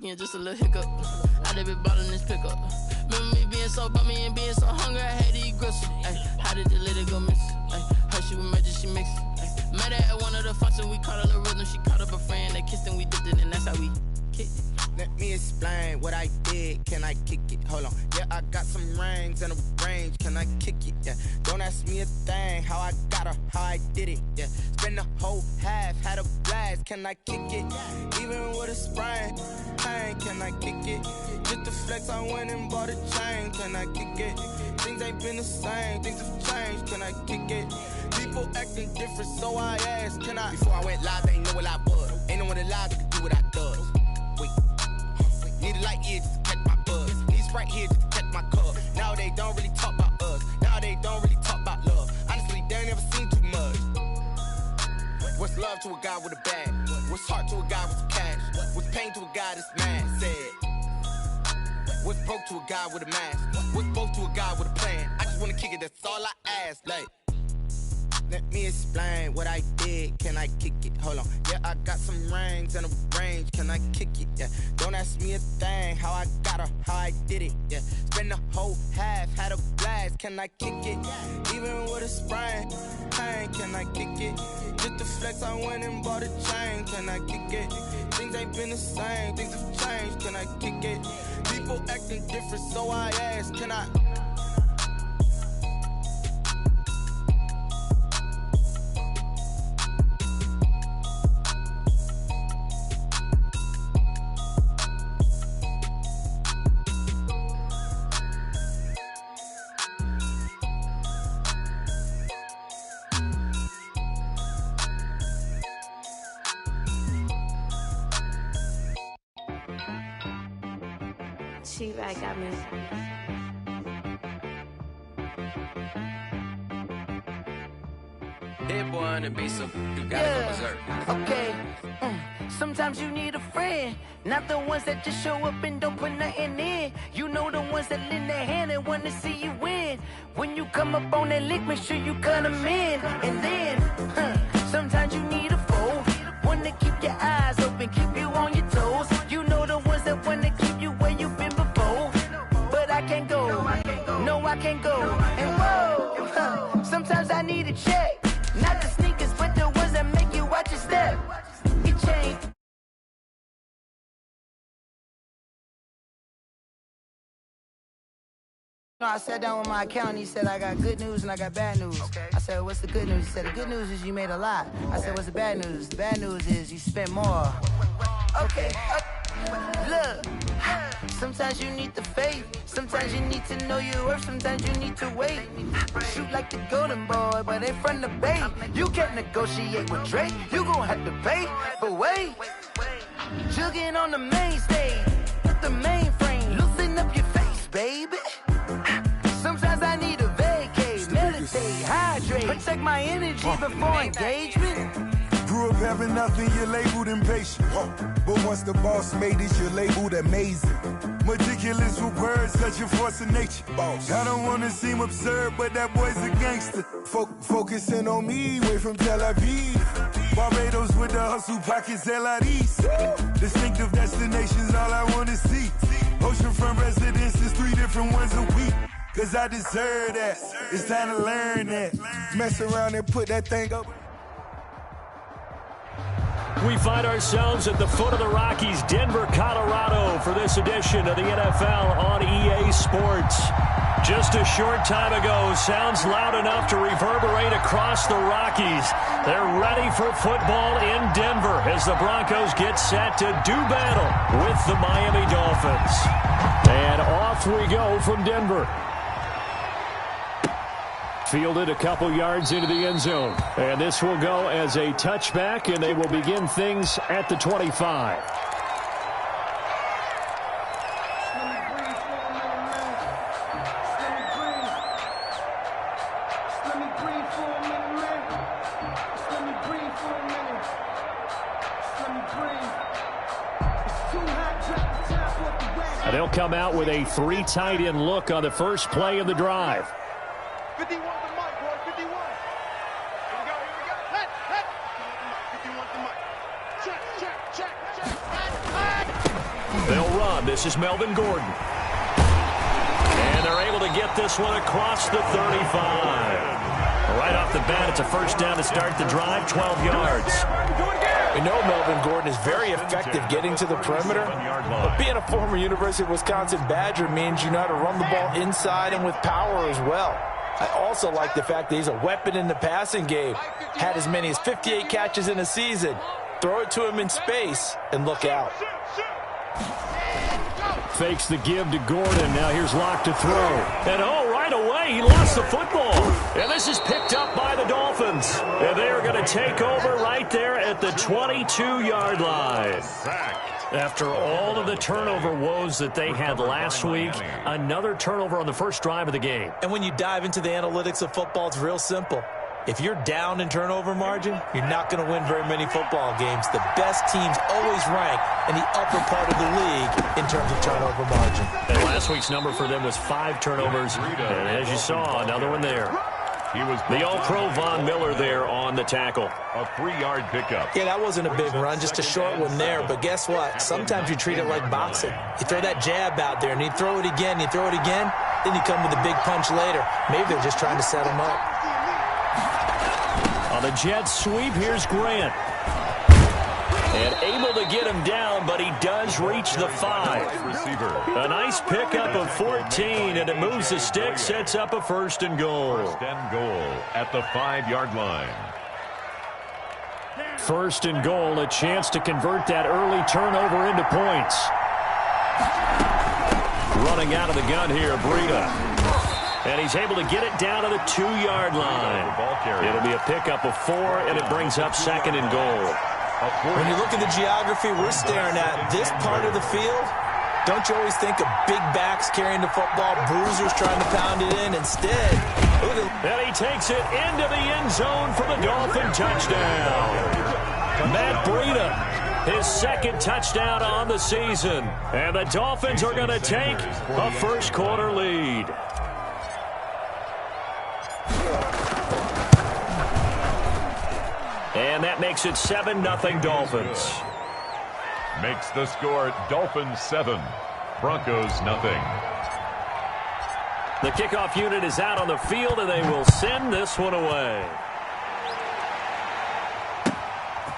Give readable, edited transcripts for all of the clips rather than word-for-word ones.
Yeah, just a little hiccup. I done been bottling this pickup. Remember me being so bummy and being so hungry, I had to eat gristle. Ay, how did the lady go miss? Ay, her she was magic, she mixed. Ay, met her at one of the functions, we caught a little rhythm. She caught up a friend, they kissed and we dipped it, and that's how we kicked it. Let me explain what I did. Can I kick it? Hold on. Yeah, I got some rings and a range. Can I kick it? Yeah. Don't ask me a thing. How I got her, how I did it. Yeah. Spend the whole half, had a blast. Can I kick it? Even with a sprain, pain. Can I kick it? Just to flex, I went and bought a chain. Can I kick it? Things ain't been the same. Things have changed. Can I kick it? People acting different, so I asked. Can I? Before I went live, they ain't know what I was. Ain't no one alive that could do what I does. Wait. Need a light here just to catch my buzz. Need Sprite here just to catch my cup. Now they don't really talk about us. Now they don't really talk about love. Honestly, they ain't never seen too much. What's love to a guy with a bag? What's heart to a guy with some cash? What's pain to a guy that's mad? Said. What's broke to a guy with a mask? What's broke to a guy with a plan? I just wanna kick it, that's all I ask. Like, let me explain what I did. Can I kick it? Hold on. Yeah, I got some rings and a range. Can I kick it? Yeah. Don't ask me a thing. How I got her, how I did it. Yeah. Spend the whole half, had a blast. Can I kick it? Even with a sprain, pain. Can I kick it? Just to flex, I went and bought a chain. Can I kick it? Things ain't been the same. Things have changed. Can I kick it? People acting different, so I ask. Can I? She right got me. Dead boy on the beat, so you gotta go berserk. Okay. Sometimes you need a friend, not the ones that just show up and don't put nothing in. You know the ones that lend their hand and want to see you win. When you come up on that lick, make sure you cut them in. And then, sometimes you need a foe, one to keep your eyes open, keep you on your toes. You know the ones that want to keep you where you've been before. But I can't go, no I can't go. And whoa, sometimes I need a check. Not the sneakers, but the ones that make you watch your step. It changed. No, I sat down with my accountant. He said, I got good news and I got bad news. Okay. I said, what's the good news? He said, the good news is you made a lot. I said, what's the bad news? The bad news is you spent more. Okay. Look, sometimes you need the faith. Sometimes you need to know your worth. Sometimes you need to wait. Shoot like the golden boy, but in front of the bay. You can't negotiate with Drake. You gon' have to pay. But wait, jugging on the main stage with the mainframe. Loosen up your face, baby. Sometimes I need a vacate, meditate, hydrate, protect my energy before engagement. Grew up having nothing, you're labeled impatient. But once the boss made it, you're labeled amazing. Meticulous with words, such a force of nature. I don't wanna seem absurd, but that boy's a gangster. Focusing on me, way from Tel Aviv. Barbados with the hustle pockets, LIDs. Distinctive destinations, all I wanna see. Oceanfront residences, 3 different ones a week. Cause I deserve that, it's time to learn that. Mess around and put that thing up. We find ourselves at the foot of the Rockies, Denver, Colorado, for this edition of the NFL on EA Sports. Just a short time ago, sounds loud enough to reverberate across the Rockies. They're ready for football in Denver as the Broncos get set to do battle with the Miami Dolphins. And off we go from Denver. Fielded a couple yards into the end zone. And this will go as a touchback, and they will begin things at the 25. And they'll come out with a 3 tight end look on the first play of the drive. 51 to Mike, boy, 51. Here we go. Let. 51 to Mike. Check. They'll run. This is Melvin Gordon. And they're able to get this one across the 35. Right off the bat, it's a first down to start the drive, 12 yards. We know Melvin Gordon is very effective getting to the perimeter, but being a former University of Wisconsin Badger means you know how to run the ball inside and with power as well. I also like the fact that he's a weapon in the passing game. Had as many as 58 catches in a season. Throw it to him in space and look out. Fakes the give to Gordon. Now here's Locke to throw. And right away he lost the football. And this is picked up by the Dolphins. And they are going to take over right there at the 22-yard line. After all of the turnover woes that they had last week, another turnover on the first drive of the game. And when you dive into the analytics of football, it's real simple. If you're down in turnover margin, you're not going to win very many football games. The best teams always rank in the upper part of the league in terms of turnover margin. And last week's number for them was 5 turnovers. And as you saw, another one there. The All-Pro Von Miller there on the tackle. A 3-yard pickup. Yeah, that wasn't a big run, just a short one there. But guess what? Sometimes you treat it like boxing. You throw that jab out there, and you throw it again, then you come with a big punch later. Maybe they're just trying to set him up. On the jet sweep, here's Grant. And able to get him down, but he does reach the 5. A nice pickup of 14, and it moves the stick, sets up a first and goal. First and goal at the 5-yard line. First and goal, a chance to convert that early turnover into points. Running out of the gun here, Breida. And he's able to get it down to the 2-yard line. It'll be a pickup of 4, and it brings up second and goal. When you look at the geography we're staring at, this part of the field, don't you always think of big backs carrying the football, bruisers trying to pound it in? Instead, look at... And he takes it into the end zone for the Dolphin touchdown. Matt Breida, his second touchdown on the season. And the Dolphins are going to take a first-quarter lead. And that makes it 7-0 Dolphins. Makes the score Dolphins 7, Broncos nothing. The kickoff unit is out on the field, and they will send this one away.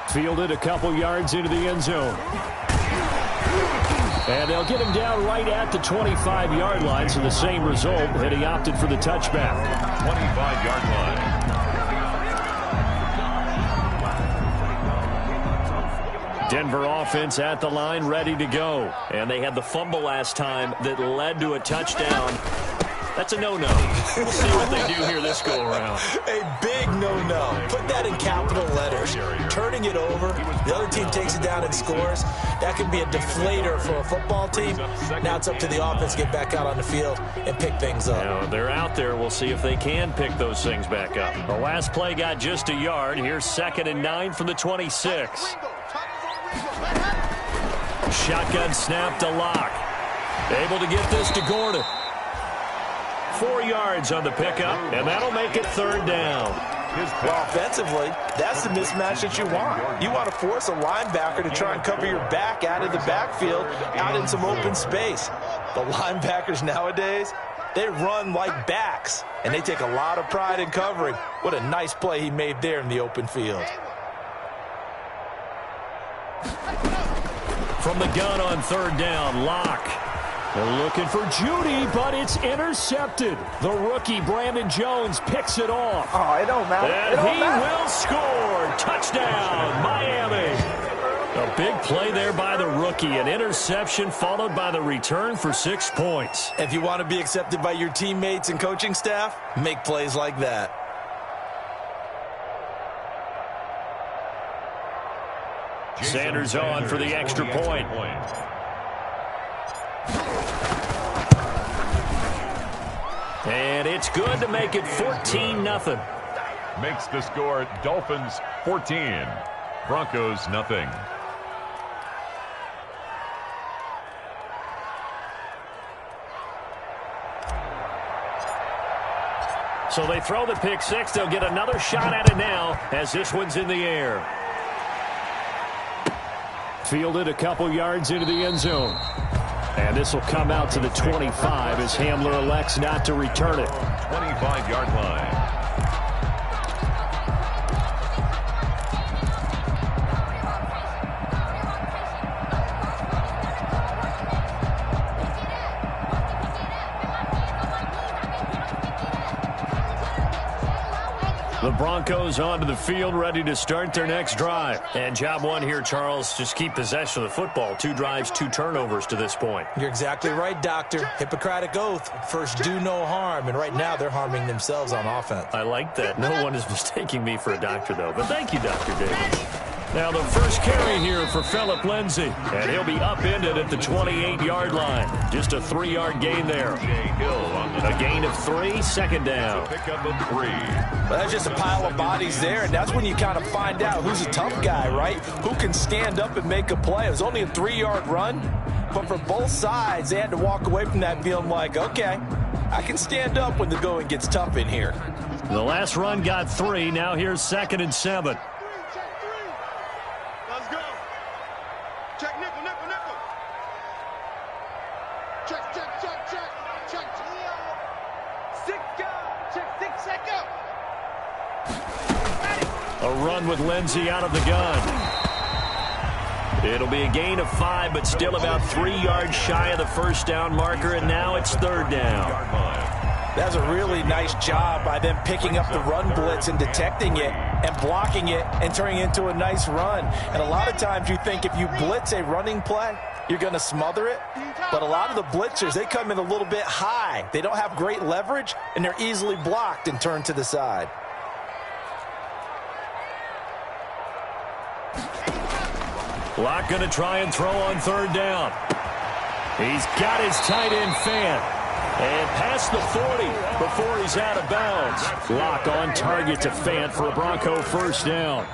Fielded a couple yards into the end zone. And they'll get him down right at the 25-yard line, so the same result, and he opted for the touchback. 25-yard line. Denver offense at the line, ready to go. And they had the fumble last time that led to a touchdown. That's a no-no. We'll see what they do here this go-around. A big no-no. Put that in capital letters. Turning it over, the other team takes it down and scores. That could be a deflator for a football team. Now it's up to the offense to get back out on the field and pick things up. Now, they're out there. We'll see if they can pick those things back up. The last play got just a yard. Here's 2nd and 9 from the 26. Shotgun snap to Locke. Able to get this to Gordon. 4 yards on the pickup, and that'll make it 3rd down. Well, offensively, that's the mismatch that you want. You want to force a linebacker to try and cover your back out of the backfield, out in some open space. The linebackers nowadays, they run like backs, and they take a lot of pride in covering. What a nice play he made there in the open field. From the gun on 3rd down, Locke. They're looking for Judy, but it's intercepted. The rookie, Brandon Jones, picks it off. Oh, it don't matter. And will score. Touchdown, Miami. A big play there by the rookie. An interception followed by the return for 6 points. If you want to be accepted by your teammates and coaching staff, make plays like that. Sanders on for the extra point. And it's good to make it 14-0. Makes the score Dolphins 14, Broncos nothing. So they throw the pick six. They'll get another shot at it now as this one's in the air. Fielded a couple yards into the end zone. And this will come out to the 25 as Hamler elects not to return it. 25-yard line. The Broncos onto the field, ready to start their next drive. And job one here, Charles, just keep possession of the football. 2 drives, 2 turnovers to this point. You're exactly right, Doctor. Hippocratic oath. First, do no harm. And right now, they're harming themselves on offense. I like that. No one is mistaking me for a doctor, though. But thank you, Dr. Davis. Now the first carry here for Phillip Lindsay. And he'll be upended at the 28-yard line. Just a 3-yard gain there. A gain of 3, second down. Pick up a 3. Well, that's just a pile of bodies there, and that's when you kind of find out who's a tough guy, right? Who can stand up and make a play. It was only a 3-yard run, but for both sides, they had to walk away from that feeling like, okay, I can stand up when the going gets tough in here. The last run got 3. Now here's 2nd and 7. Let's go. Check nickel, nickel, nickel. Check, check, check, check, check. 6 go. Check, 6, check up. A run with Lindsay out of the gun. It'll be a gain of 5, but still about 3 yards shy of the first down marker, and now it's 3rd down. That's a really nice job by them picking up the run blitz and detecting it and blocking it and turning it into a nice run. And a lot of times you think if you blitz a running play, you're going to smother it. But a lot of the blitzers, they come in a little bit high. They don't have great leverage, and they're easily blocked and turned to the side. Locke going to try and throw on 3rd down. He's got his tight end Fant. And past the 40 before he's out of bounds. Locke on target to Fant for a Bronco first down.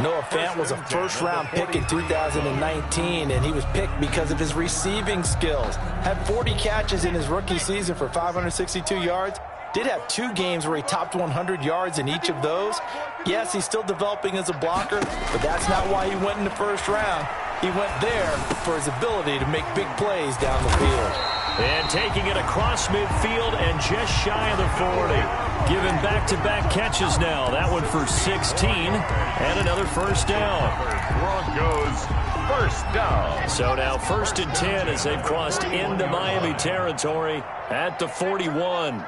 Noah Fant was a first-round pick in 2019, and he was picked because of his receiving skills. Had 40 catches in his rookie season for 562 yards. Did have 2 games where he topped 100 yards in each of those. Yes, he's still developing as a blocker, but that's not why he went in the first round. He went there for his ability to make big plays down the field. And taking it across midfield and just shy of the 40. Given back-to-back catches now. That one for 16 and another first down. Broncos first down. So now 1st and 10 as they've crossed into Miami territory at the 41.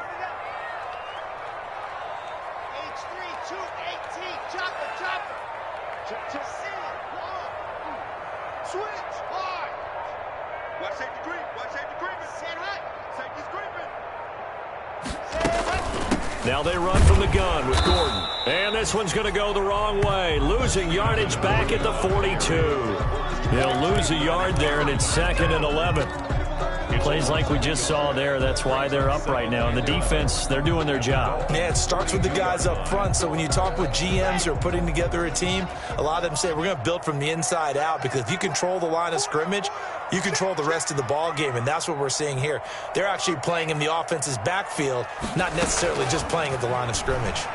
Now they run from the gun with Gordon. And this one's going to go the wrong way. Losing yardage back at the 42. They'll lose a yard there, and it's 2nd and 11. Plays like we just saw there. That's why they're up right now. And the defense, they're doing their job. Yeah, it starts with the guys up front. So when you talk with GMs who are putting together a team, a lot of them say we're going to build from the inside out, because if you control the line of scrimmage, you control the rest of the ball game, and that's what we're seeing here. They're actually playing in the offense's backfield, not necessarily just playing at the line of scrimmage.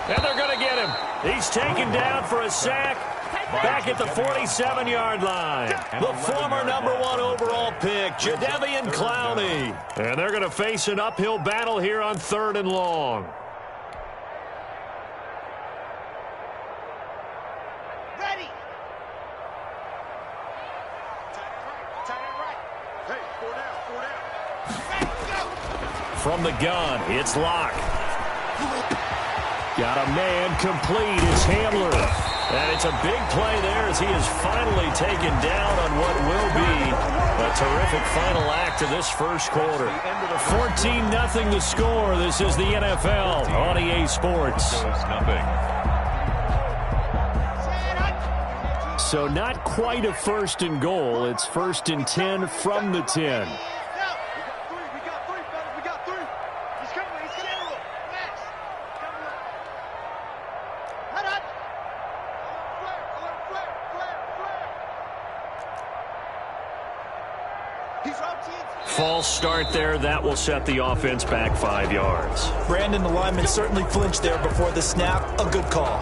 And they're going to get him. He's taken down for a sack back at the 47-yard line. The former #1 overall pick, Jadeveon Clowney. And they're going to face an uphill battle here on 3rd and long. From the gun, it's Locke. Got a man complete. It's Hamler. And it's a big play there as he is finally taken down on what will be a terrific final act of this first quarter. 14-0 the score. This is the NFL on EA Sports. So not quite a 1st and goal. It's 1st and 10 from the 10. False start there. That will set the offense back 5 yards. Brandon, the lineman, certainly flinched there before the snap. A good call.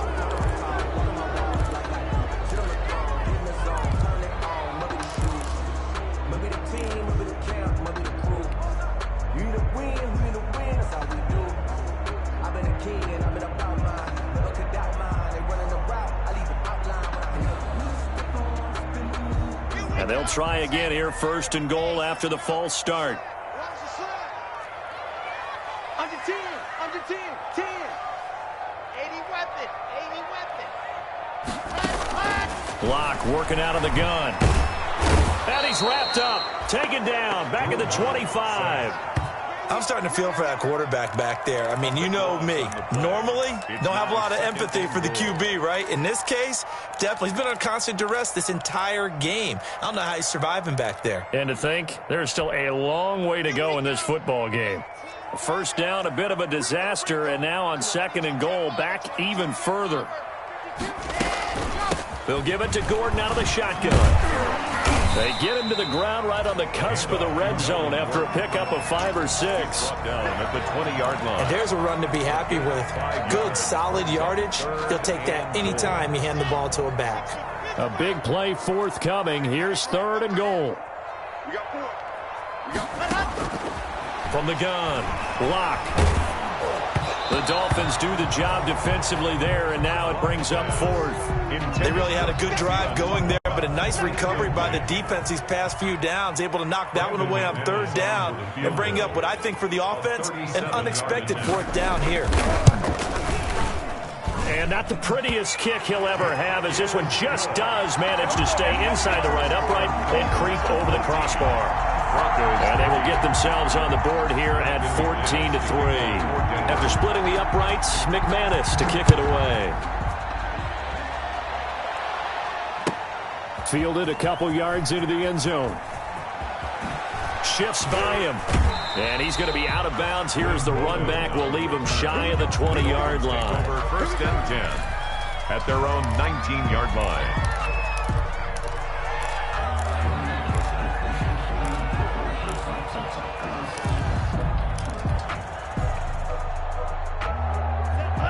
And they'll try again here, 1st and goal after the false start. Under 10, under 10, 10. 80 weapon, 80 weapon. Block working out of the gun. And he's wrapped up, taken down, back at the 25. I'm starting to feel for that quarterback back there. I mean, you know me. Normally, don't have a lot of empathy for the QB, right? In this case, definitely. He's been on constant duress this entire game. I don't know how he's surviving back there. And to think, there's still a long way to go in this football game. 1st down, a bit of a disaster, and now on 2nd and goal, back even further. They'll give it to Gordon out of the shotgun. They get him to the ground right on the cusp of the red zone after a pickup of 5 or 6. Down at the 20-yard line. And there's a run to be happy with. Good, solid yardage. He'll take that anytime you hand the ball to a back. A big play forthcoming. Here's 3rd and goal. From the gun, block. The Dolphins do the job defensively there, and now it brings up 4th. They really had a good drive going there, but a nice recovery by the defense these past few downs, able to knock that one away on 3rd down and bring up what I think for the offense, an unexpected 4th down here. And not the prettiest kick he'll ever have, as this one just does manage to stay inside the right upright and creep over the crossbar. And they will get themselves on the board here at 14-3. After splitting the uprights, McManus to kick it away. Fielded a couple yards into the end zone. Shifts by him. And he's going to be out of bounds. Here's the run back. Will leave him shy of the 20-yard line. 1st and 10 at their own 19-yard line.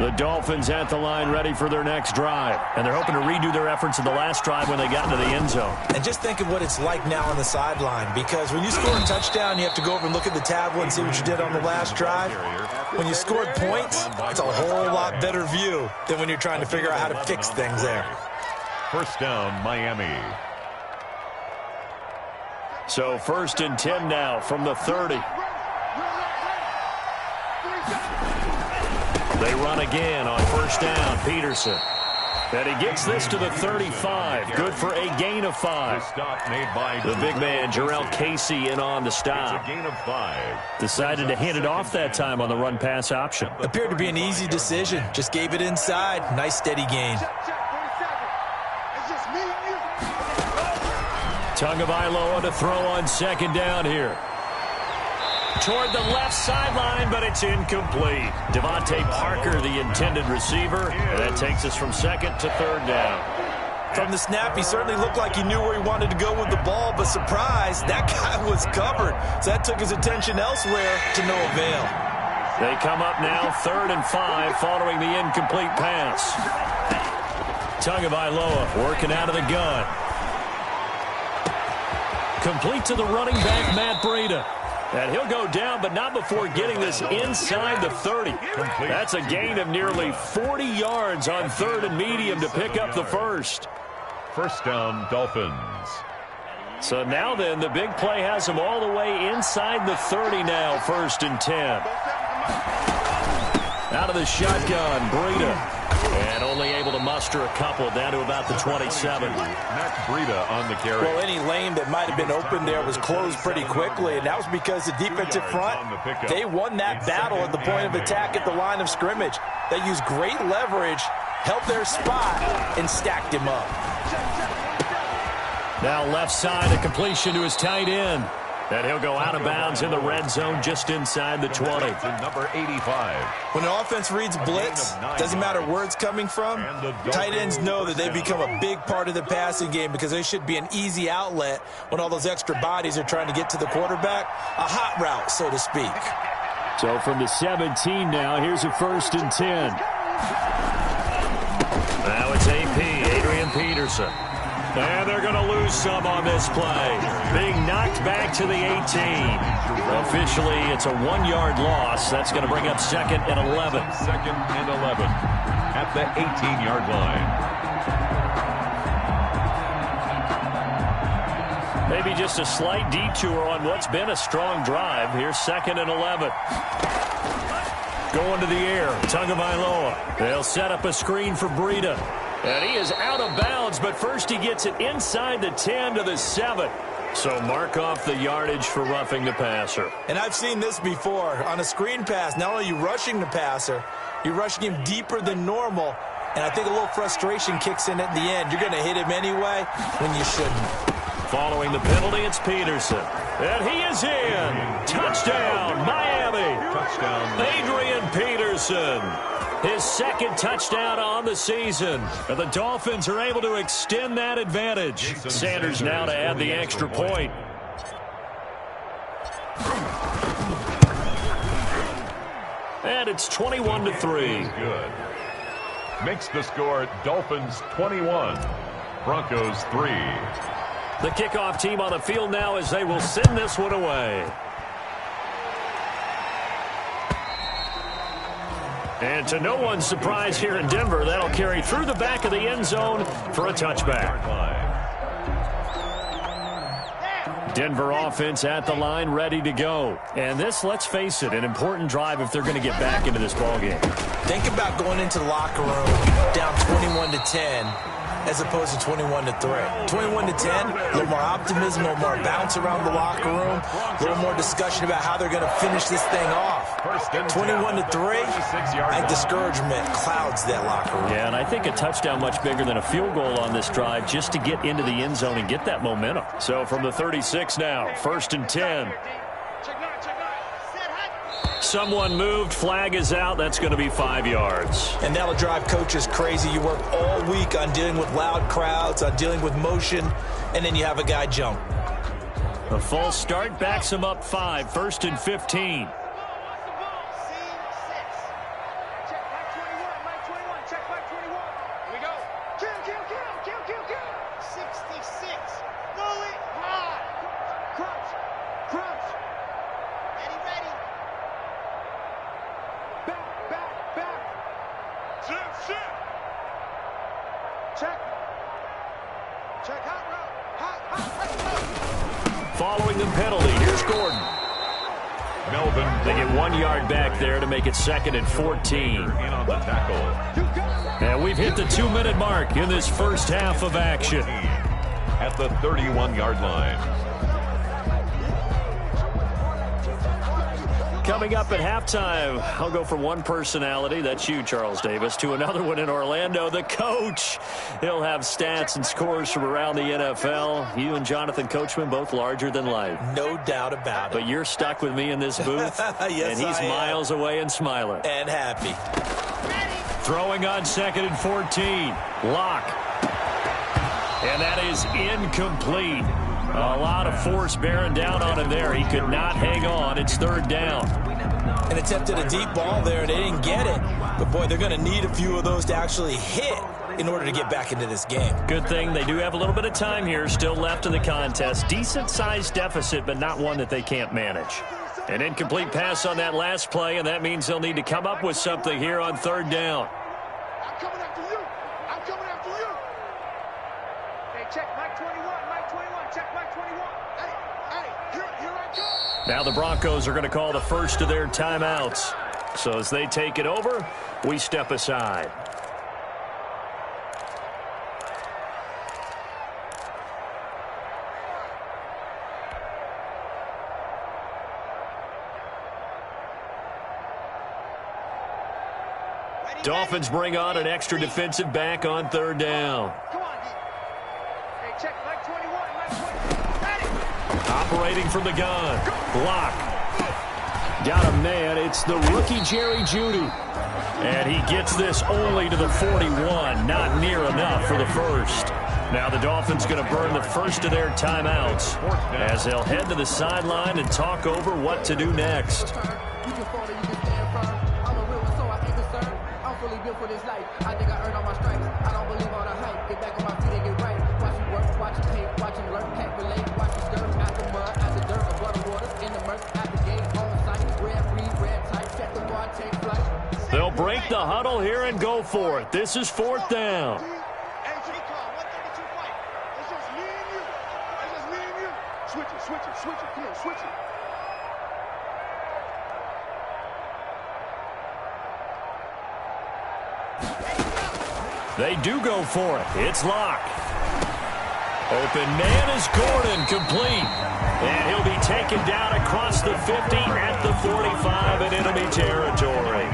The Dolphins at the line ready for their next drive. And they're hoping to redo their efforts in the last drive when they got into the end zone. And just think of what it's like now on the sideline, because when you score a touchdown, you have to go over and look at the tablet and see what you did on the last drive. When you scored points, it's a whole lot better view than when you're trying to figure out how to fix things there. 1st down, Miami. So 1st and 10 now from the 30. They run again on 1st down. Peterson. And he gets this to the 35. Good for a gain of 5. The big man, Jarrell Casey, in on the stop. A gain of 5. Decided to hand it off that time on the run-pass option. Appeared to be an easy decision. Just gave it inside. Nice, steady gain. Tagovailoa to throw on 2nd down here. Toward the left sideline, but it's incomplete. Devontae Parker, the intended receiver. And that takes us from 2nd to 3rd down. From the snap, he certainly looked like he knew where he wanted to go with the ball, but surprise, that guy was covered. So that took his attention elsewhere to no avail. They come up now 3rd and 5 following the incomplete pass. Tagovailoa working out of the gun. Complete to the running back, Matt Breida. And he'll go down, but not before getting this inside the 30. That's a gain of nearly 40 yards on 3rd and medium to pick up the 1st. 1st down, Dolphins. So now then, the big play has them all the way inside the 30 now, 1st and 10. Out of the shotgun, Breida. And only able to muster a couple down to about the 27. Matt Breida on the carry. Well, any lane that might have been open there was closed pretty quickly, and that was because the defensive front, they won that battle at the point of attack at the line of scrimmage. They used great leverage, held their spot, and stacked him up. Now left side, a completion to his tight end. And he'll go out of bounds in the red zone just inside the 20. Number 85. When an offense reads blitz, doesn't matter where it's coming from, tight ends know that they become a big part of the passing game because they should be an easy outlet when all those extra bodies are trying to get to the quarterback. A hot route, so to speak. So from the 17 now, here's a 1st and 10. Now it's AP, Adrian Peterson. And they're going to lose some on this play. Being knocked back to the 18. Officially, it's a 1-yard loss. That's going to bring up 2nd and 11. 2nd and 11 at the 18-yard line. Maybe just a slight detour on what's been a strong drive. Here's 2nd and 11. Going to the air, Tagovailoa. They'll set up a screen for Breida. And he is out of bounds, but first he gets it inside the 10 to the 7. So mark off the yardage for roughing the passer. And I've seen this before. On a screen pass, not only are you rushing the passer, you're rushing him deeper than normal. And I think a little frustration kicks in at the end. You're going to hit him anyway when you shouldn't. Following the penalty, it's Peterson. And he is in. Touchdown, Miami. Touchdown. Adrian Peterson. His 2nd touchdown on the season. And the Dolphins are able to extend that advantage. Sanders now to add the extra point. And it's 21-3. Good. Makes the score Dolphins 21, Broncos 3. The kickoff team on the field now as they will send this one away. And to no one's surprise here in Denver, that'll carry through the back of the end zone for a touchback. Denver offense at the line, ready to go. And this, let's face it, an important drive if they're going to get back into this ballgame. Think about going into the locker room down 21-10 as opposed to 21-3. 21-10, a little more optimism, a little more bounce around the locker room, a little more discussion about how they're going to finish this thing off. 21-3, I think discouragement clouds that locker room. Yeah, and I think a touchdown much bigger than a field goal on this drive just to get into the end zone and get that momentum. So from the 36 now, 1st and 10. Someone moved, flag is out, that's going to be 5 yards. And that'll drive coaches crazy. You work all week on dealing with loud crowds, on dealing with motion, and then you have a guy jump. A false start backs him up 5, 1st and 15. Following the penalty, here's Gordon. Melvin. They get 1 yard back there to make it 2nd and 14. In on the tackle. And we've hit the 2-minute mark in this first half of action. At the 31-yard line. Coming up at halftime, I'll go from one personality, that's you, Charles Davis, to another one in Orlando, the coach. He'll have stats and scores from around the NFL. You and Jonathan Coachman, both larger than life. No doubt about it. But you're stuck with me in this booth, yes, and he's miles away and smiling. And happy. Throwing on 2nd and 14. Lock. And that is incomplete. A lot of force bearing down on him there. He could not hang on. It's 3rd down. And attempted a deep ball there. They didn't get it. But, boy, they're going to need a few of those to actually hit in order to get back into this game. Good thing they do have a little bit of time here still left in the contest. Decent-sized deficit, but not one that they can't manage. An incomplete pass on that last play, and that means they'll need to come up with something here on 3rd down. I'm coming after you. I'm coming after you. Hey, check Mike 21. Mike 21. Check Mike 21. Hey, here I come. Now the Broncos are going to call the first of their timeouts. So as they take it over, we step aside. Dolphins bring on an extra defensive back on 3rd down. Come on, D. Hey, check Mike 21. Mike 21. Operating from the gun. Block. Got a man. It's the rookie Jerry Jeudy. And he gets this only to the 41. Not near enough for the first. Now the Dolphins going to burn the first of their timeouts as they'll head to the sideline and talk over what to do next. For this life, I think I earned all my stripes. I don't believe all the hype. Get back on my feet and get right. Watch you work, watch you paint, watch you learn, can't relate. Watch you stir out the mud, out the dirt, above the waters, in the murk, at the gate, on site. Red, green, red type, set the bar, take flight. They'll break the huddle here and go for it. This is 4th down. switch it, switch it, switch it. Come on, switch it. They do go for it. It's Locke. Open man is Gordon, complete. And he'll be taken down across the 50 at the 45 in enemy territory.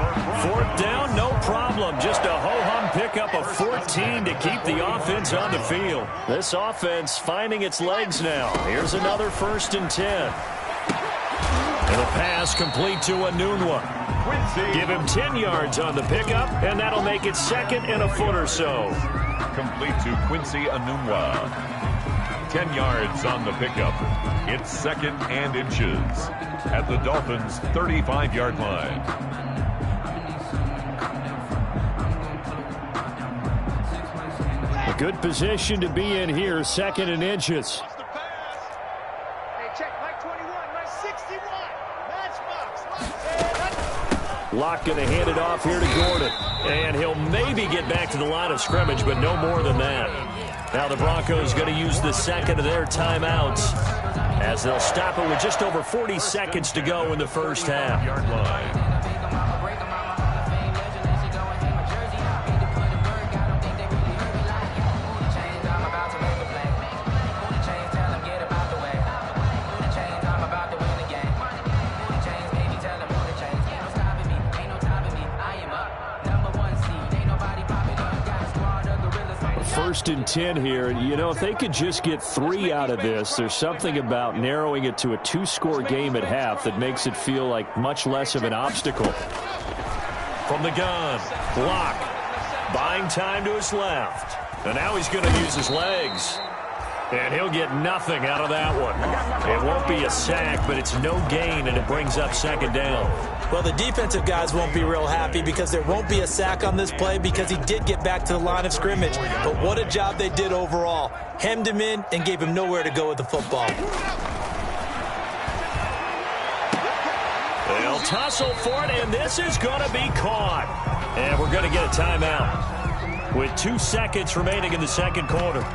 Fourth down, no problem. Just a ho-hum pickup of 14 to keep the offense on the field. This offense finding its legs now. Here's another 1st and 10. And a pass complete to Anunwa. Give him 10 yards on the pickup, and that'll make it 2nd and a foot or so. Complete to Quincy Anunwa. 10 yards on the pickup. It's 2nd and inches at the Dolphins' 35-yard line. A good position to be in here, 2nd and inches. Hey, check, Mike 21, Mike 61. Matchbox. Locke going to hand it off here to Gordon. And he'll maybe get back to the line of scrimmage, but no more than that. Now the Broncos going to use the 2nd of their timeouts as they'll stop it with just over 40 seconds to go in the first half. Yard line. First and 10 here. You know, if they could just get 3 out of this, there's something about narrowing it to a 2-score game at half that makes it feel like much less of an obstacle. From the gun, Locke buying time to his left. And now he's going to use his legs. And he'll get nothing out of that one. It won't be a sack, but it's no gain, and it brings up 2nd down. Well, the defensive guys won't be real happy because there won't be a sack on this play because he did get back to the line of scrimmage. But what a job they did overall. Hemmed him in and gave him nowhere to go with the football. They'll tussle for it, and this is going to be caught. And we're going to get a timeout with 2 seconds remaining in the 2nd quarter.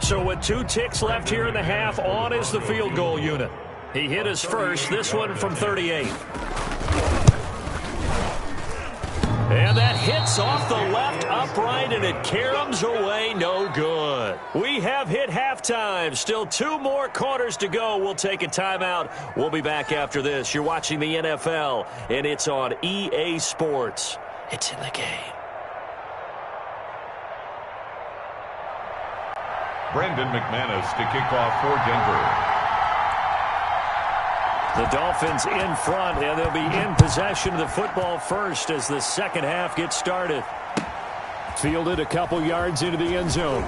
So with 2 ticks left here in the half, on is the field goal unit. He hit his first, this one from 38. And that hits off the left upright, and it caroms away, no good. We have hit halftime. Still 2 more quarters to go. We'll take a timeout. We'll be back after this. You're watching the NFL, and it's on EA Sports. It's in the game. Brendan McManus to kick off for Denver. The Dolphins in front, and they'll be in possession of the football first as the 2nd half gets started. Fielded a couple yards into the end zone.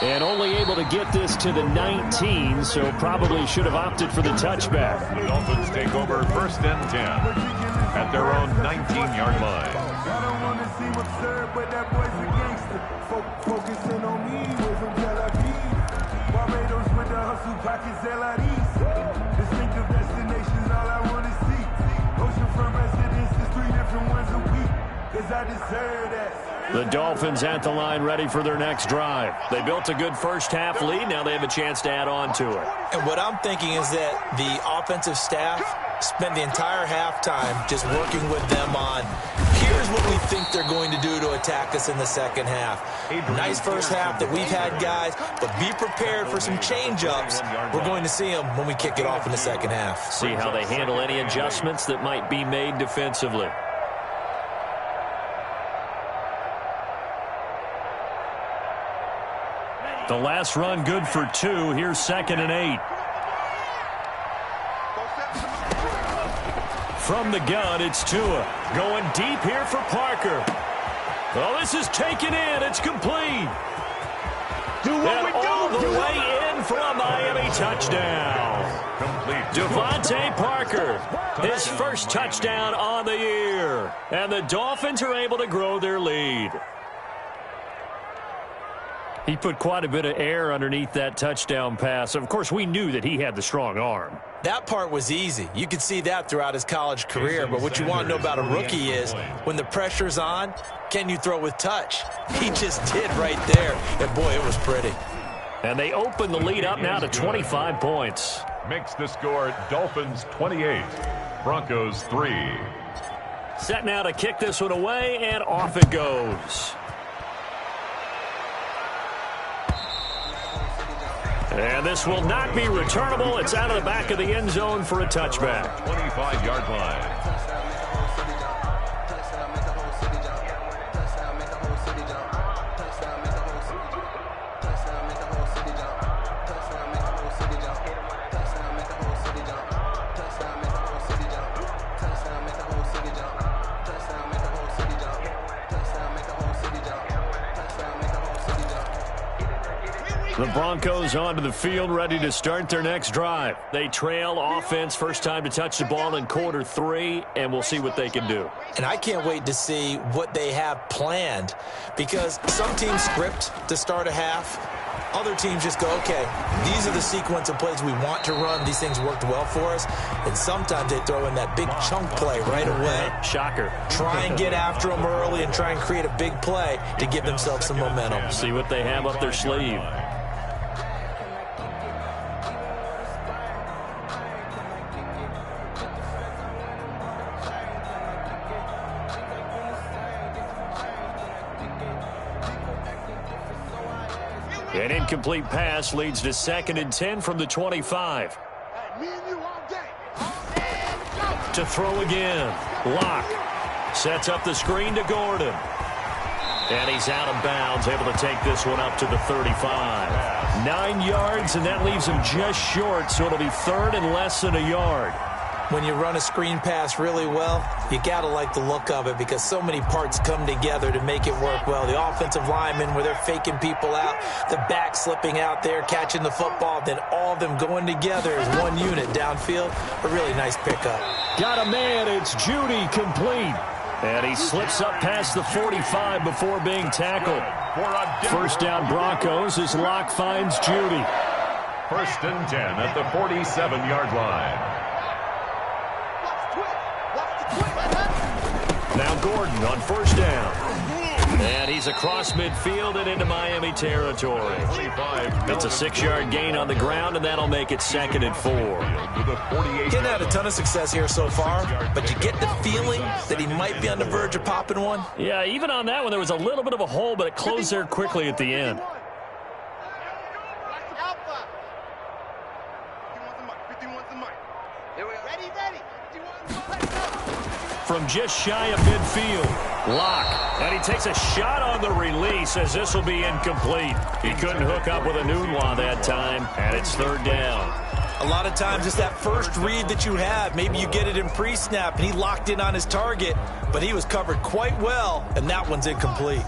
And only able to get this to the 19, so probably should have opted for the touchback. The Dolphins take over 1st and 10 at their own 19-yard line. I don't want to seem absurd, but that boy's a gangster. Focusing on me, way from Tel Aviv. Barbados with the hustle pockets, LIDs. Distinctive destinations, all I want to see. Oceanfront residences, 3 different ones a week. Cause I deserve that. The Dolphins at the line ready for their next drive. They built a good first half lead. Now they have a chance to add on to it. And what I'm thinking is that the offensive staff spent the entire halftime just working with them on here's what we think they're going to do to attack us in the 2nd half. Nice first half that we've had, guys, but be prepared for some change-ups. We're going to see them when we kick it off in the 2nd half. See how they handle any adjustments that might be made defensively. The last run good for 2. Here's 2nd and 8. From the gun, it's Tua. Going deep here for Parker. Oh, this is taken in. It's complete. And all the way in for a Miami touchdown. Devontae Parker, his first touchdown on the year. And the Dolphins are able to grow their lead. He put quite a bit of air underneath that touchdown pass. Of course, we knew that he had the strong arm. That part was easy. You could see that throughout his college career. But what you want to know about a rookie is when the pressure's on, can you throw with touch? He just did right there. And, boy, it was pretty. And they open the lead up now to 25 points. Makes the score Dolphins 28, Broncos 3. Set now to kick this one away, and off it goes. And this will not be returnable. It's out of the back of the end zone for a touchback. 25-yard line. The Broncos onto the field, ready to start their next drive. They trail offense, first time to touch the ball in quarter 3, and we'll see what they can do. And I can't wait to see what they have planned, because some teams script to start a half. Other teams just go, okay, these are the sequence of plays we want to run. These things worked well for us. And sometimes they throw in that big chunk play right away. Shocker. Try and get after them early and try and create a big play to give themselves some momentum. See what they have up their sleeve. An incomplete pass leads to 2nd and 10 from the 25. To throw again. Locke sets up the screen to Gordon. And he's out of bounds, able to take this one up to the 35. 9 yards, and that leaves him just short, so it'll be 3rd and less than a yard. When you run a screen pass really well, you got to like the look of it because so many parts come together to make it work well. The offensive linemen, where they're faking people out, the back slipping out there, catching the football, then all of them going together as one unit downfield. A really nice pickup. Got a man. It's Judy, complete. And he slips up past the 45 before being tackled. First down Broncos as Locke finds Judy. 1st and 10 at the 47-yard line. Now Gordon on 1st down. And he's across midfield and into Miami territory. It's a 6-yard gain on the ground, and that'll make it 2nd and 4. Getting had a ton of success here so far, but you get the feeling that he might be on the verge of popping one. Yeah, even on that one, there was a little bit of a hole, but it closed there quickly at the end. From just shy of midfield, Locke, and he takes a shot on the release as this will be incomplete. He couldn't hook up with a Nunwa that time, and it's 3rd down. A lot of times it's that first read that you have. Maybe you get it in pre-snap, and he locked in on his target, but he was covered quite well, and that one's incomplete.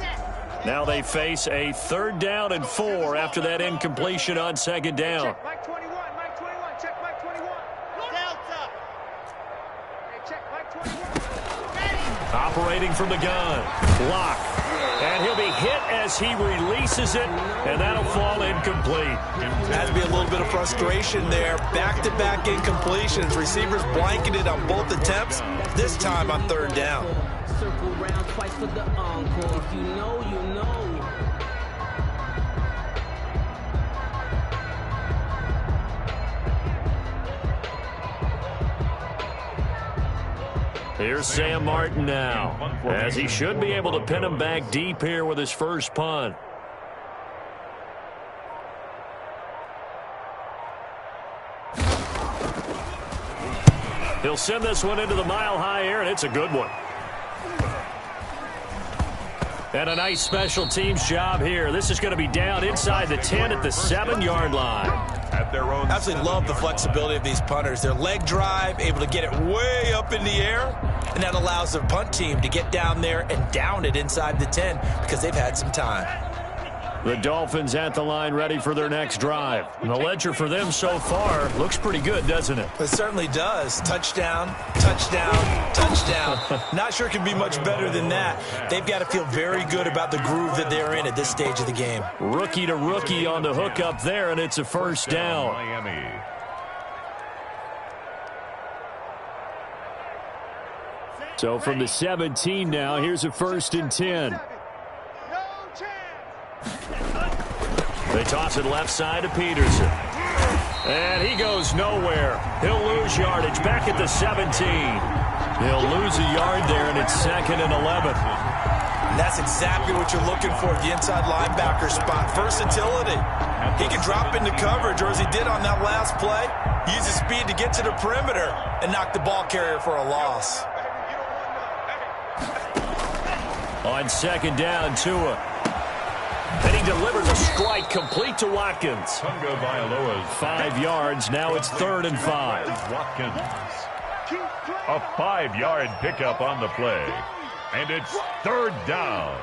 Now they face a 3rd down and 4 after that incompletion on 2nd down. Check Mike 21, Mike 21, check Mike 21. Delta. Hey, check Mike 21. Operating from the gun, Locke. And he'll be hit as he releases it, and that'll fall incomplete. Has to be a little bit of frustration there. Back-to-back incompletions. Receivers blanketed on both attempts, this time on 3rd down. Circle round twice for the encore. If you know, you know. Here's Sam Martin now, as he should be able to pin him back deep here with his first punt. He'll send this one into the mile-high air, and it's a good one. And a nice special teams job here. This is going to be down inside the 10 at the 7-yard line. At their own. Absolutely love the flexibility of these punters. Their leg drive, able to get it way up in the air, and that allows the punt team to get down there and down it inside the 10 because they've had some time. The Dolphins at the line ready for their next drive. And the ledger for them so far looks pretty good, doesn't it? It certainly does. Touchdown, touchdown, touchdown. Not sure it can be much better than that. They've got to feel very good about the groove that they're in at this stage of the game. Rookie to rookie on the hook up there, and it's a first down. Miami. So from the 17 now, here's a 1st and 10. They toss it left side to Peterson. And he goes nowhere. He'll lose yardage back at the 17. He'll lose a yard there, and it's 2nd and 11. And that's exactly what you're looking for at the inside linebacker spot. Versatility. He can drop into coverage, or as he did on that last play, use his speed to get to the perimeter and knock the ball carrier for a loss. On 2nd down, Tua. And he delivers a strike complete to Watkins. 5 yards. Now it's 3rd and 5. Watkins. A 5-yard pickup on the play. And it's 3rd down.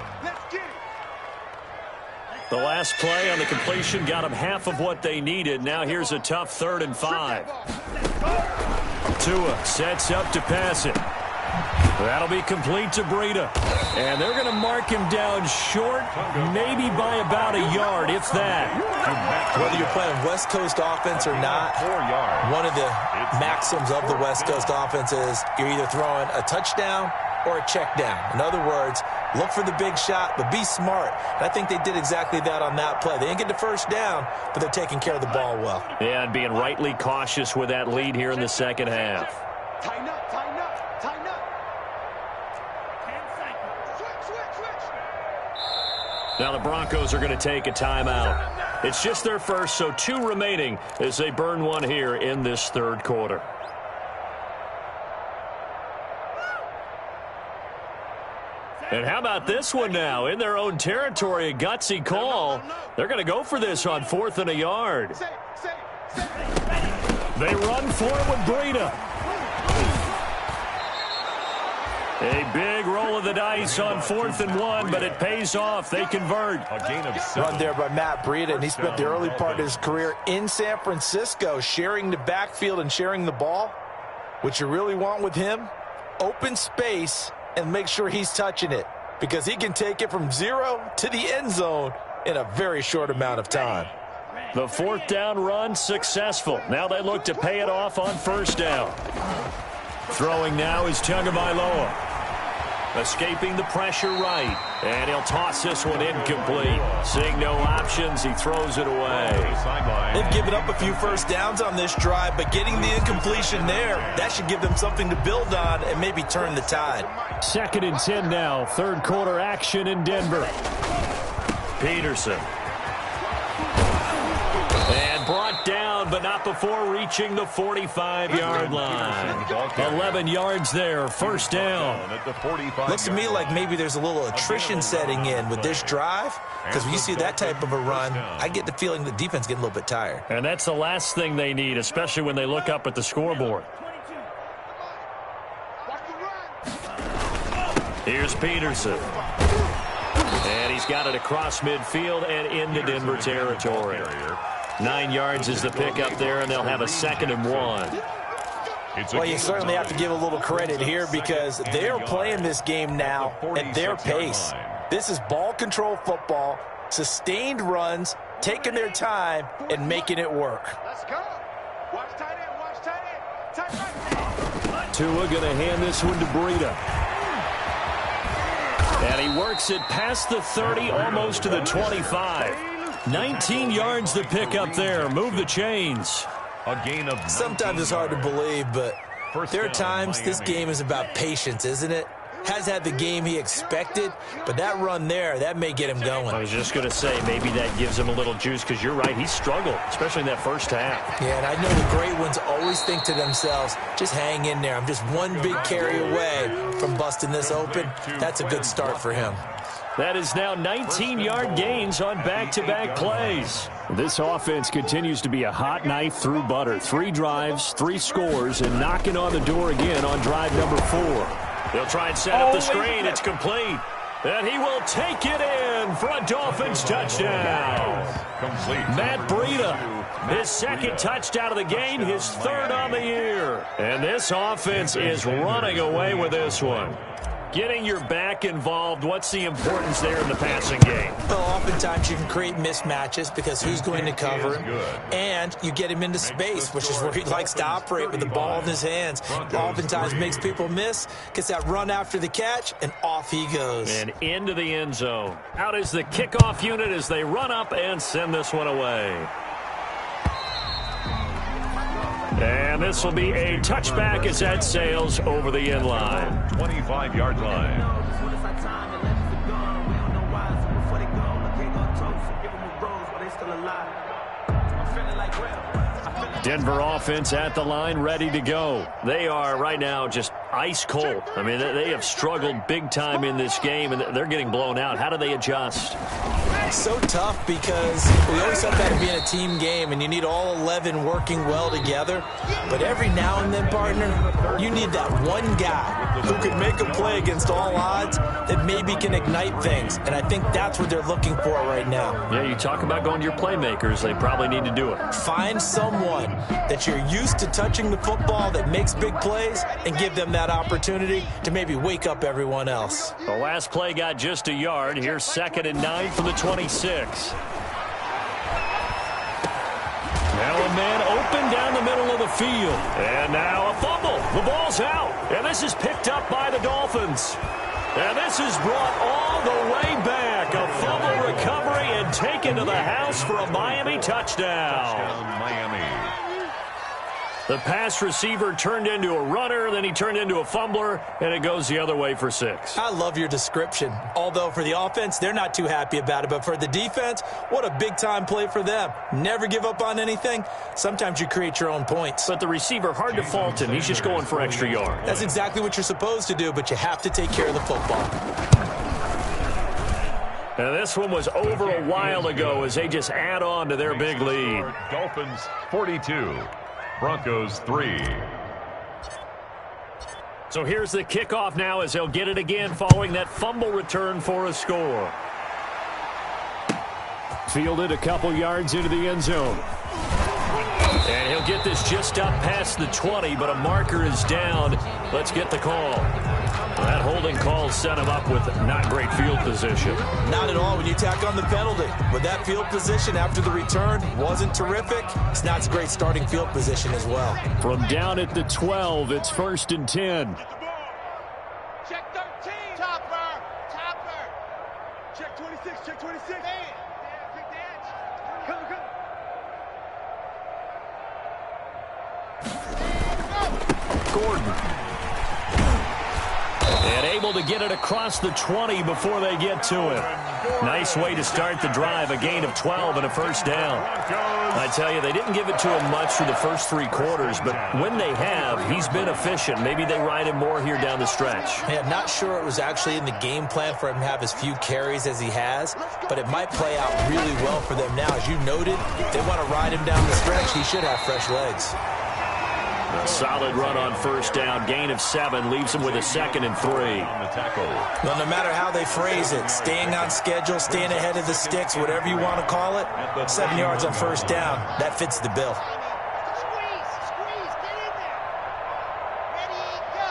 The last play on the completion got them half of what they needed. Now here's a tough 3rd and 5. Tua sets up to pass it. That'll be complete to Breida. And they're going to mark him down short, maybe by about a yard, if that. Whether you're playing West Coast offense or not, one of the maxims of the West Coast offense is you're either throwing a touchdown or a check down. In other words, look for the big shot, but be smart. And I think they did exactly that on that play. They didn't get the first down, but they're taking care of the ball well. Yeah, and being rightly cautious with that lead here in the second half. Tighten up, tighten up, tighten up. Now the Broncos are going to take a timeout. It's just their first, so 2 remaining as they burn one here in this 3rd quarter. And how about this one now? In their own territory, a gutsy call. They're going to go for this on 4th and a yard. They run for it with Breida. A big roll of the dice on 4th and 1, but it pays off. They convert. A gain of 7. Run there by Matt Breida, and he spent the early part of his career in San Francisco sharing the backfield and sharing the ball. What you really want with him, open space and make sure he's touching it, because he can take it from 0 to the end zone in a very short amount of time. The 4th down run successful. Now they look to pay it off on 1st down. Throwing now is Tagovailoa. Escaping the pressure right. And he'll toss this one incomplete. Seeing no options, he throws it away. They've given up a few first downs on this drive, but getting the incompletion there, that should give them something to build on and maybe turn the tide. 2nd and 10 now. 3rd quarter action in Denver. Peterson. And brought down, but not before reaching the 45-yard line. 11 yards there, 1st down. Looks to me like maybe there's a little attrition setting in with this drive, because when you see that type of a run, I get the feeling the defense getting a little bit tired. And that's the last thing they need, especially when they look up at the scoreboard. Here's Peterson. And he's got it across midfield and into Denver territory. 9 yards is the pickup there, and they'll have a 2nd and 1. Well, you certainly have to give a little credit here, because they're playing this game now at their pace. This is ball control football, sustained runs, taking their time, and making it work. Let's go. Watch tight end, watch tight end. Tight right. Tua going to hand this one to Breida. And he works it past the 30, almost to the 25. 19 yards the pick up there. Move the chains. A gain of Sometimes it's hard to believe, but there are times this game is about patience, isn't it? Has had the game he expected, but that run there, that may get him going. I was just going to say, maybe that gives him a little juice, because you're right, he struggled, especially in that first half. Yeah, and I know the great ones always think to themselves, just hang in there. I'm just one big carry away from busting this open. That's a good start for him. That is now 19-yard gains on back-to-back plays. This offense continues to be a hot knife through butter. 3 drives, 3 scores, and knocking on the door again on drive number 4. They'll try and set up the screen. It's complete. And he will take it in for a Dolphins touchdown. Matt Breida, his second touchdown of the game, his third on the year. And this offense is running away with this one. Getting your back involved, what's the importance there in the passing game? Well, oftentimes you can create mismatches because who's going to cover him, and you get him into space, which is where he likes to operate with the ball in his hands. Oftentimes makes people miss, gets that run after the catch, and off he goes. And into the end zone. Out is the kickoff unit as they run up and send this one away. And this will be a touchback as that sails over the end line. 25-yard line. Denver offense at the line, ready to go. They are right now just ice cold. I mean, they have struggled big time in this game, and they're getting blown out. How do they adjust? So tough because we always thought that being a team game, and you need all 11 working well together. But every now and then, partner, you need that one guy who can make a play against all odds that maybe can ignite things. And I think that's what they're looking for right now. Yeah, you talk about going to your playmakers. They probably need to do it. Find someone that you're used to touching the football that makes big plays and give them that opportunity to maybe wake up everyone else. The last play got just a yard. Here's 2nd and 9 from the 26. Now a man open down the middle of the field. And now a fumble. The ball's out. And this is picked up by the Dolphins. And this is brought all the way back. A fumble recovery and taken to the house for a Miami touchdown. Miami. The pass receiver turned into a runner, then he turned into a fumbler, and it goes the other way for 6. I love your description. Although for the offense, they're not too happy about it. But for the defense, what a big-time play for them. Never give up on anything. Sometimes you create your own points. But the receiver, hard to fault him. He's just going for extra yards. That's exactly what you're supposed to do, but you have to take care of the football. And this one was over a while ago as they just add on to their big lead. Dolphins 42. Broncos 3. So here's the kickoff now as they'll get it again following that fumble return for a score. Fielded a couple yards into the end zone. And he'll get this just up past the 20, but a marker is down. Let's get the call. That holding call set him up with not great field position. Not at all when you tack on the penalty. With that field position after the return wasn't terrific, it's not a great starting field position as well. From down at the 12, it's 1st and 10. Check 13. Topper. Check 26. Check 26. Man. Pick the edge. Come. Gordon. And able to get it across the 20 before they get to it. Nice way to start the drive. A gain of 12 and a first down. I tell you, they didn't give it to him much for the first 3 quarters, but when they have, he's been efficient. Maybe they ride him more here down the stretch. Yeah, not sure it was actually in the game plan for him to have as few carries as he has, but it might play out really well for them now. As you noted, if they want to ride him down the stretch, he should have fresh legs. A solid run on first down. Gain of 7 leaves him with a 2nd and 3. Well, no matter how they phrase it, staying on schedule, staying ahead of the sticks, whatever you want to call it, 7 yards on first down, that fits the bill. Squeeze, get in there. Ready, go.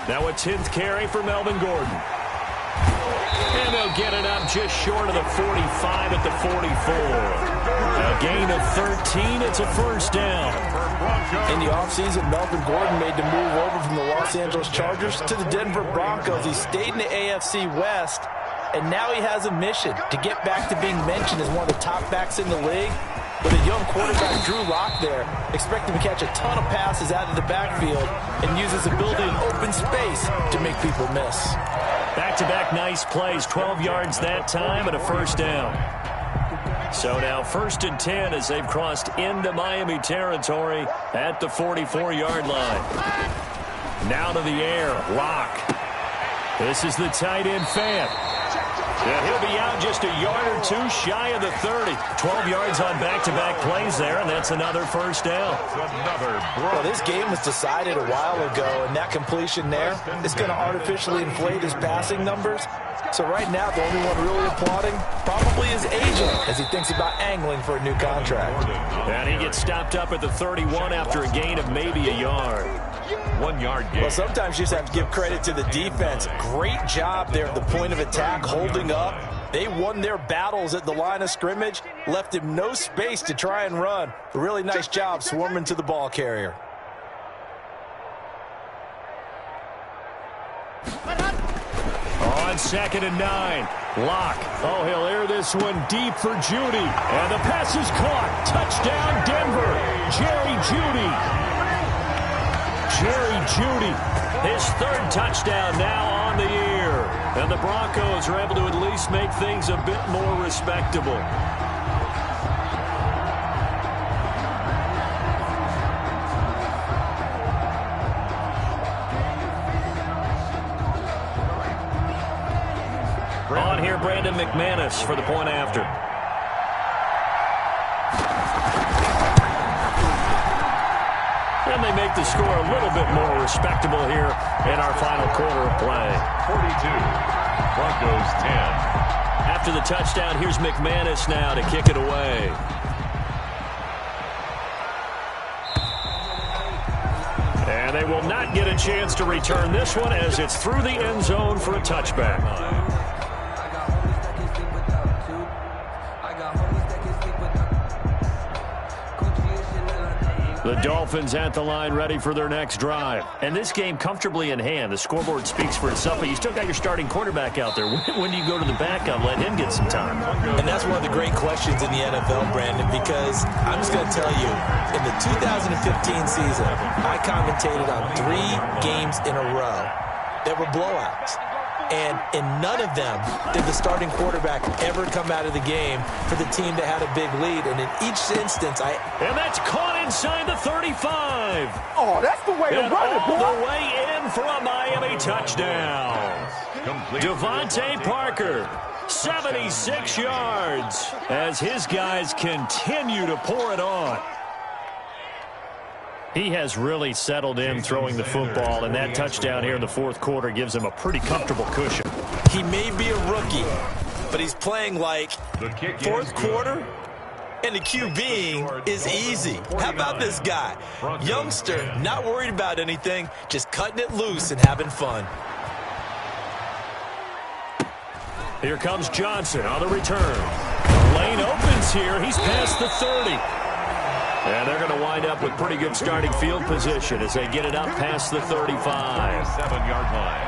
Now a 10th carry for Melvin Gordon. And they'll get it up just short of the 45 at the 44. A gain of 13. It's a first down. In the offseason, Melvin Gordon made the move over from the Los Angeles Chargers to the Denver Broncos. He stayed in the AFC West, and now he has a mission to get back to being mentioned as one of the top backs in the league. With a young quarterback, Drew Lock there, expect him to catch a ton of passes out of the backfield and use his ability in open space to make people miss. Back-to-back nice plays, 12 yards that time and a first down. So now 1st and 10 as they've crossed into Miami territory at the 44-yard line. Now to the air, Lock. This is the tight end, Fant. And he'll be out just a yard or two shy of the 30. 12 yards on back-to-back plays there, and that's another first down. Well, this game was decided a while ago, and that completion there is going to artificially inflate his passing numbers. So right now, the only one really applauding probably is AJ as he thinks about angling for a new contract. And he gets stopped up at the 31 after a gain of maybe a yard. 1 yard gain. Well, sometimes you just have to give credit to the defense. Great job there at the point of attack, holding up. They won their battles at the line of scrimmage, left him no space to try and run. A really nice job swarming to the ball carrier. On 2nd and 9, Locke. Oh, he'll air this one deep for Judy. And the pass is caught. Touchdown, Denver. Jerry Judy. Jerry Judy, his 3rd touchdown now on the year. And the Broncos are able to at least make things a bit more respectable. On here, Brandon McManus for the point after. And they make the score a little bit more respectable here in our final quarter of play. 42, Broncos 10. After the touchdown, here's McManus now to kick it away. And they will not get a chance to return this one as it's through the end zone for a touchback. The Dolphins at the line ready for their next drive. And this game comfortably in hand. The scoreboard speaks for itself, but you still got your starting quarterback out there. When do you go to the backup? Let him get some time. And that's one of the great questions in the NFL, Brandon, because I'm just going to tell you, in the 2015 season, I commentated on 3 games in a row that were blowouts. And in none of them did the starting quarterback ever come out of the game for the team that had a big lead. And in each instance, And that's caught inside the 35. Oh, that's the way to run it, boy. All the way in for a Miami touchdown. Devontae Parker, 76 yards, as his guys continue to pour it on. He has really settled in throwing the football, and that touchdown here in the 4th quarter gives him a pretty comfortable cushion. He may be a rookie, but he's playing like 4th quarter, and the QBing is easy. How about this guy? Youngster, not worried about anything, just cutting it loose and having fun. Here comes Johnson on the return. The lane opens here. He's past the 30. And they're going to wind up with pretty good starting field position as they get it up past the 35. 7-yard line.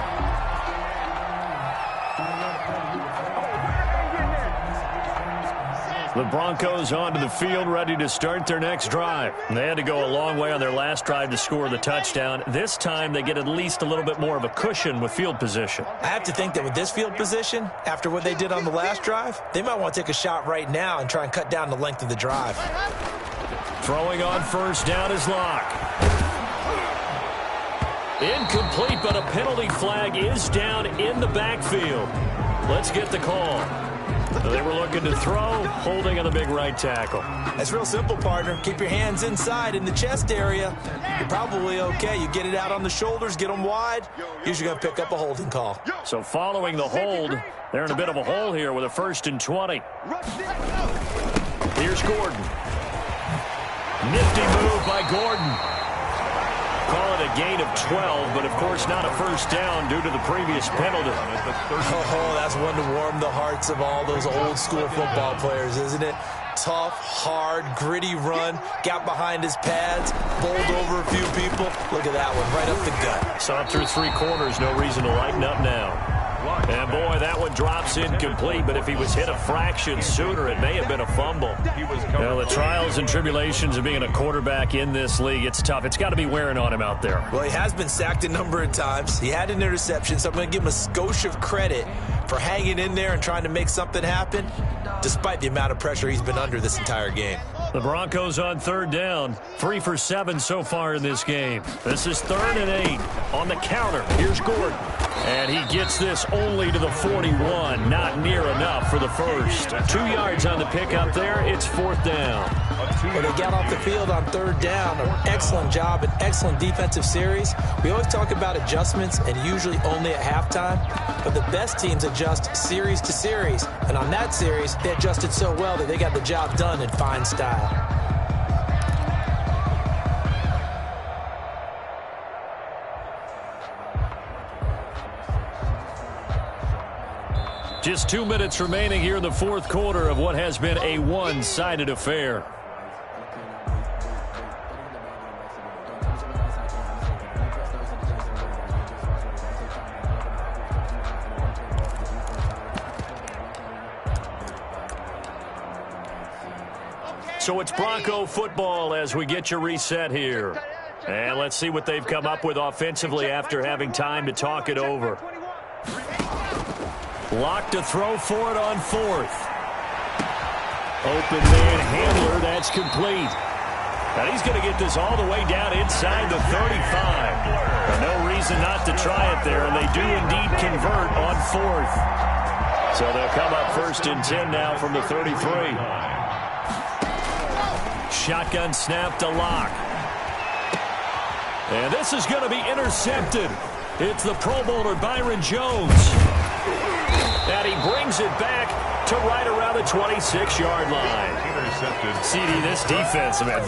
The Broncos onto the field ready to start their next drive. They had to go a long way on their last drive to score the touchdown. This time they get at least a little bit more of a cushion with field position. I have to think that with this field position, after what they did on the last drive, they might want to take a shot right now and try and cut down the length of the drive. Throwing on first down is Locke. Incomplete, but a penalty flag is down in the backfield. Let's get the call. They were looking to throw, holding on the big right tackle. That's real simple, partner. Keep your hands inside in the chest area. You're probably okay. You get it out on the shoulders, get them wide. Usually going to pick up a holding call. So following the hold, they're in a bit of a hole here with a 1st and 20. Here's Gordon. Nifty move by Gordon. Call it a gain of 12, but of course not a first down due to the previous penalty. Oh, that's one to warm the hearts of all those old school football players, isn't it? Tough, hard, gritty run, got behind his pads, bowled over a few people. Look at that one, right up the gut. Saw it through 3 quarters, no reason to lighten up now. And boy, that one drops incomplete, but if he was hit a fraction sooner, it may have been a fumble. Well, the trials and tribulations of being a quarterback in this league, it's tough. It's got to be wearing on him out there. Well, he has been sacked a number of times. He had an interception, so I'm going to give him a skosh of credit for hanging in there and trying to make something happen, despite the amount of pressure he's been under this entire game. The Broncos on 3rd down, 3 for 7 so far in this game. This is 3rd and 8 on the counter. Here's Gordon. And he gets this only to the 41. Not near enough for the first. 2 yards on the pickup there. It's 4th down. When they got off the field on 3rd down, an excellent job, an excellent defensive series. We always talk about adjustments and usually only at halftime. But the best teams adjust series to series. And on that series, they adjusted so well that they got the job done in fine style. Just 2 minutes remaining here in the 4th quarter of what has been a one-sided affair. So it's Bronco football as we get your reset here. And let's see what they've come up with offensively after having time to talk it over. Lock to throw for it on 4th. Open man handler, that's complete. And he's going to get this all the way down inside the 35. No reason not to try it there, and they do indeed convert on 4th. So they'll come up 1st and 10 now from the 33. Shotgun snap to Lock. And this is going to be intercepted. It's the Pro Bowler Byron Jones. And he brings it back to right around the 26-yard line. Intercepted. CD, this defense, man,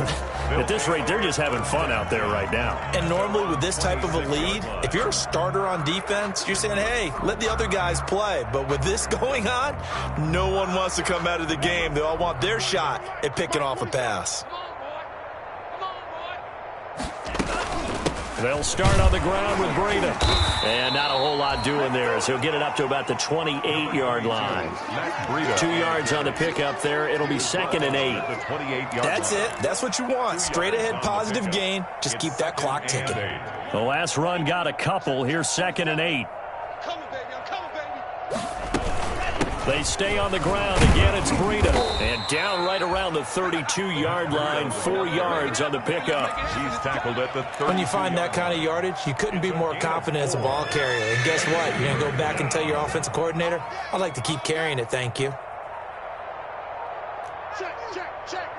at this rate, they're just having fun out there right now. And normally with this type of a lead, if you're a starter on defense, you're saying, hey, let the other guys play. But with this going on, no one wants to come out of the game. They all want their shot at picking off a pass. They'll start on the ground with Breda. And not a whole lot doing there as he'll get it up to about the 28-yard line. 2 yards on the pickup there. It'll be 2nd and 8. That's it. That's what you want. Straight ahead positive gain. Just keep that clock ticking. The last run got a couple. Here's 2nd and 8. They stay on the ground. Again, it's Breda. And down right around the 32-yard line. 4 yards on the pickup. He's tackled at the 30. When you find that kind of yardage, you couldn't be more confident as a ball carrier. And guess what? You're going to go back and tell your offensive coordinator, I'd like to keep carrying it, thank you. Check, check, check, check.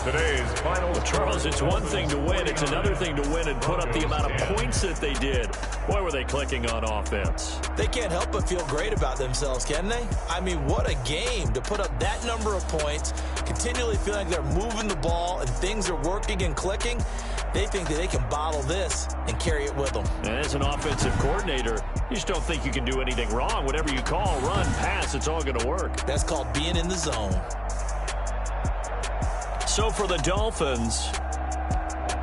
Today's final. Charles, it's one thing to win. It's another thing to win and put up the amount of points that they did. Boy, were they clicking on offense. They can't help but feel great about themselves, can they? I mean, what a game to put up that number of points, continually feeling like they're moving the ball and things are working and clicking. They think that they can bottle this and carry it with them. And as an offensive coordinator, you just don't think you can do anything wrong. Whatever you call, run, pass, it's all going to work. That's called being in the zone. So for the Dolphins,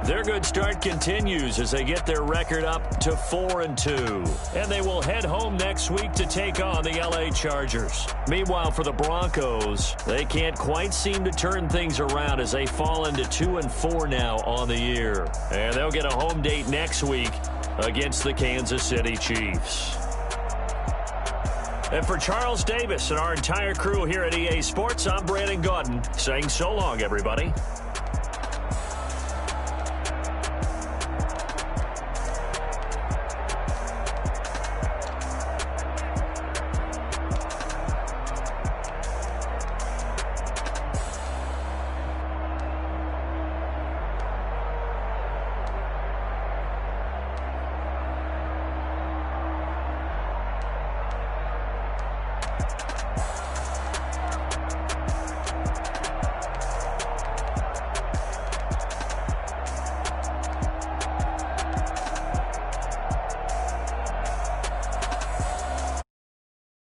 their good start continues as they get their record up to 4-2. And they will head home next week to take on the LA Chargers. Meanwhile, for the Broncos, they can't quite seem to turn things around as they fall into 2-4 now on the year. And they'll get a home date next week against the Kansas City Chiefs. And for Charles Davis and our entire crew here at EA Sports, I'm Brandon Gaudin saying so long, everybody.